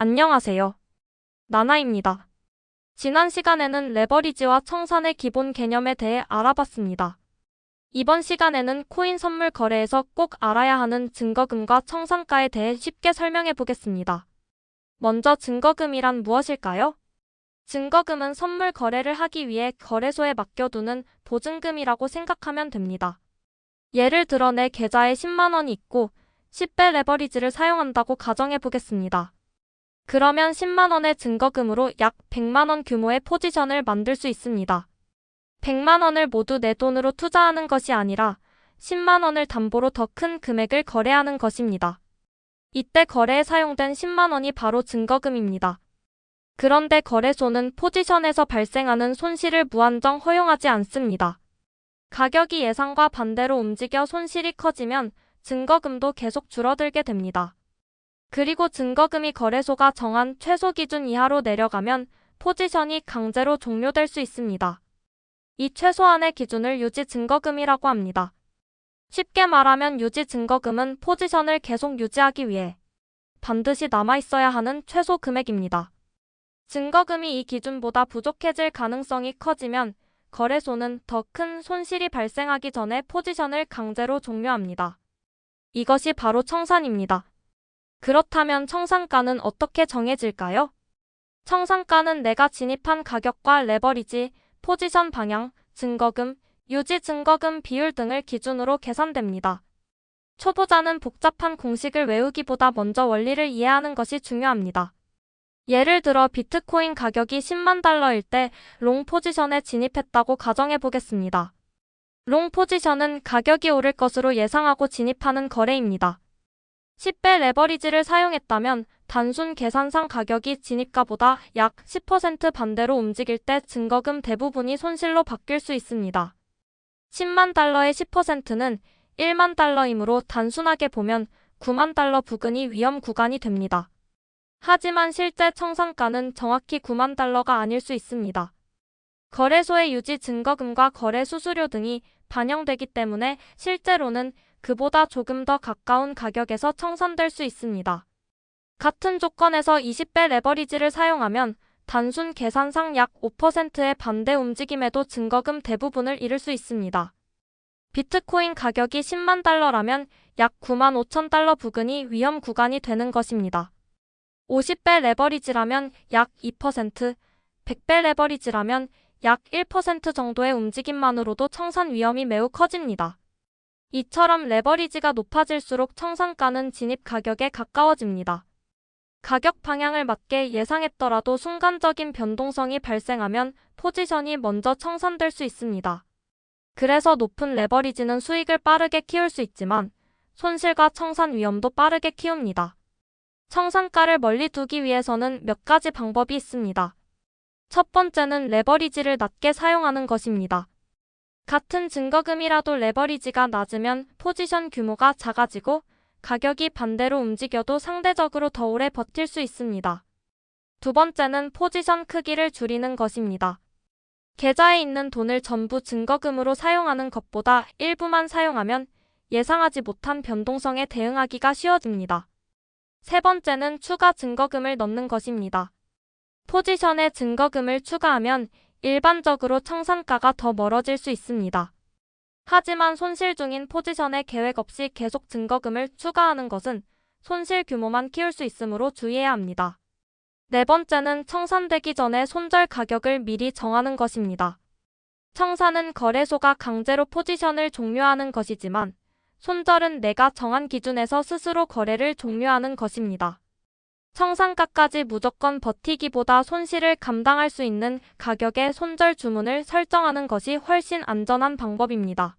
안녕하세요. 나나입니다. 지난 시간에는 레버리지와 청산의 기본 개념에 대해 알아봤습니다. 이번 시간에는 코인 선물 거래에서 꼭 알아야 하는 증거금과 청산가에 대해 쉽게 설명해 보겠습니다. 먼저 증거금이란 무엇일까요? 증거금은 선물 거래를 하기 위해 거래소에 맡겨두는 보증금이라고 생각하면 됩니다. 예를 들어 내 계좌에 10만 원이 있고 10배 레버리지를 사용한다고 가정해 보겠습니다. 그러면 10만 원의 증거금으로 약 100만 원 규모의 포지션을 만들 수 있습니다. 100만 원을 모두 내 돈으로 투자하는 것이 아니라 10만 원을 담보로 더 큰 금액을 거래하는 것입니다. 이때 거래에 사용된 10만 원이 바로 증거금입니다. 그런데 거래소는 포지션에서 발생하는 손실을 무한정 허용하지 않습니다. 가격이 예상과 반대로 움직여 손실이 커지면 증거금도 계속 줄어들게 됩니다. 그리고 증거금이 거래소가 정한 최소 기준 이하로 내려가면 포지션이 강제로 종료될 수 있습니다. 이 최소한의 기준을 유지 증거금이라고 합니다. 쉽게 말하면 유지 증거금은 포지션을 계속 유지하기 위해 반드시 남아있어야 하는 최소 금액입니다. 증거금이 이 기준보다 부족해질 가능성이 커지면 거래소는 더 큰 손실이 발생하기 전에 포지션을 강제로 종료합니다. 이것이 바로 청산입니다. 그렇다면 청산가는 어떻게 정해질까요? 청산가는 내가 진입한 가격과 레버리지, 포지션 방향, 증거금, 유지 증거금 비율 등을 기준으로 계산됩니다. 초보자는 복잡한 공식을 외우기보다 먼저 원리를 이해하는 것이 중요합니다. 예를 들어 비트코인 가격이 10만 달러일 때 롱 포지션에 진입했다고 가정해 보겠습니다. 롱 포지션은 가격이 오를 것으로 예상하고 진입하는 거래입니다. 10배 레버리지를 사용했다면 단순 계산상 가격이 진입가보다 약 10% 반대로 움직일 때 증거금 대부분이 손실로 바뀔 수 있습니다. 10만 달러의 10%는 1만 달러이므로 단순하게 보면 9만 달러 부근이 위험 구간이 됩니다. 하지만 실제 청산가는 정확히 9만 달러가 아닐 수 있습니다. 거래소의 유지 증거금과 거래 수수료 등이 반영되기 때문에 실제로는 그보다 조금 더 가까운 가격에서 청산될 수 있습니다. 같은 조건에서 20배 레버리지를 사용하면 단순 계산상 약 5%의 반대 움직임에도 증거금 대부분을 잃을 수 있습니다. 비트코인 가격이 10만 달러라면 약 9만 5천 달러 부근이 위험 구간이 되는 것입니다. 50배 레버리지라면 약 2%, 100배 레버리지라면 약 1% 정도의 움직임만으로도 청산 위험이 매우 커집니다. 이처럼 레버리지가 높아질수록 청산가는 진입 가격에 가까워집니다. 가격 방향을 맞게 예상했더라도 순간적인 변동성이 발생하면 포지션이 먼저 청산될 수 있습니다. 그래서 높은 레버리지는 수익을 빠르게 키울 수 있지만 손실과 청산 위험도 빠르게 키웁니다. 청산가를 멀리 두기 위해서는 몇 가지 방법이 있습니다. 첫 번째는 레버리지를 낮게 사용하는 것입니다. 같은 증거금이라도 레버리지가 낮으면 포지션 규모가 작아지고 가격이 반대로 움직여도 상대적으로 더 오래 버틸 수 있습니다. 두 번째는 포지션 크기를 줄이는 것입니다. 계좌에 있는 돈을 전부 증거금으로 사용하는 것보다 일부만 사용하면 예상하지 못한 변동성에 대응하기가 쉬워집니다. 세 번째는 추가 증거금을 넣는 것입니다. 포지션에 증거금을 추가하면 일반적으로 청산가가 더 멀어질 수 있습니다. 하지만 손실 중인 포지션에 계획 없이 계속 증거금을 추가하는 것은 손실 규모만 키울 수 있으므로 주의해야 합니다. 네 번째는 청산되기 전에 손절 가격을 미리 정하는 것입니다. 청산은 거래소가 강제로 포지션을 종료하는 것이지만 손절은 내가 정한 기준에서 스스로 거래를 종료하는 것입니다. 청산가까지 무조건 버티기보다 손실을 감당할 수 있는 가격의 손절 주문을 설정하는 것이 훨씬 안전한 방법입니다.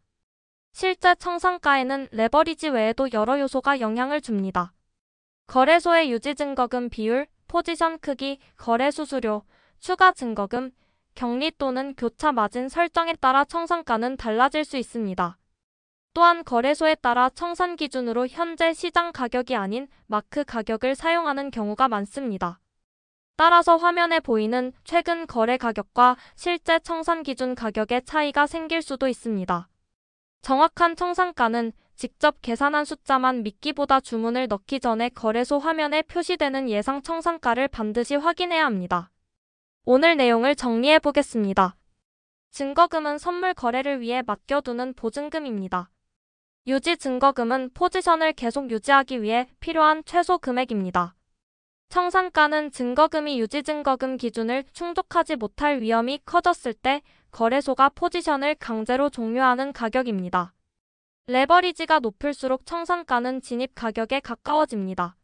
실제 청산가에는 레버리지 외에도 여러 요소가 영향을 줍니다. 거래소의 유지 증거금 비율, 포지션 크기, 거래 수수료, 추가 증거금, 격리 또는 교차 마진 설정에 따라 청산가는 달라질 수 있습니다. 또한 거래소에 따라 청산 기준으로 현재 시장 가격이 아닌 마크 가격을 사용하는 경우가 많습니다. 따라서 화면에 보이는 최근 거래 가격과 실제 청산 기준 가격의 차이가 생길 수도 있습니다. 정확한 청산가는 직접 계산한 숫자만 믿기보다 주문을 넣기 전에 거래소 화면에 표시되는 예상 청산가를 반드시 확인해야 합니다. 오늘 내용을 정리해 보겠습니다. 증거금은 선물 거래를 위해 맡겨두는 보증금입니다. 유지 증거금은 포지션을 계속 유지하기 위해 필요한 최소 금액입니다. 청산가는 증거금이 유지 증거금 기준을 충족하지 못할 위험이 커졌을 때 거래소가 포지션을 강제로 종료하는 가격입니다. 레버리지가 높을수록 청산가는 진입 가격에 가까워집니다.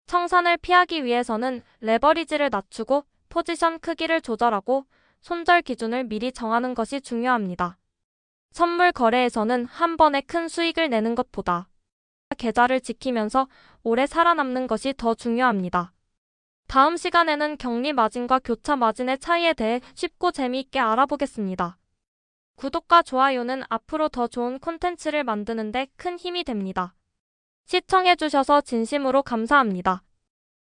청산을 피하기 위해서는 레버리지를 낮추고 포지션 크기를 조절하고 손절 기준을 미리 정하는 것이 중요합니다. 선물 거래에서는 한 번에 큰 수익을 내는 것보다 계좌를 지키면서 오래 살아남는 것이 더 중요합니다. 다음 시간에는 격리 마진과 교차 마진의 차이에 대해 쉽고 재미있게 알아보겠습니다. 구독과 좋아요는 앞으로 더 좋은 콘텐츠를 만드는 데 큰 힘이 됩니다. 시청해주셔서 진심으로 감사합니다.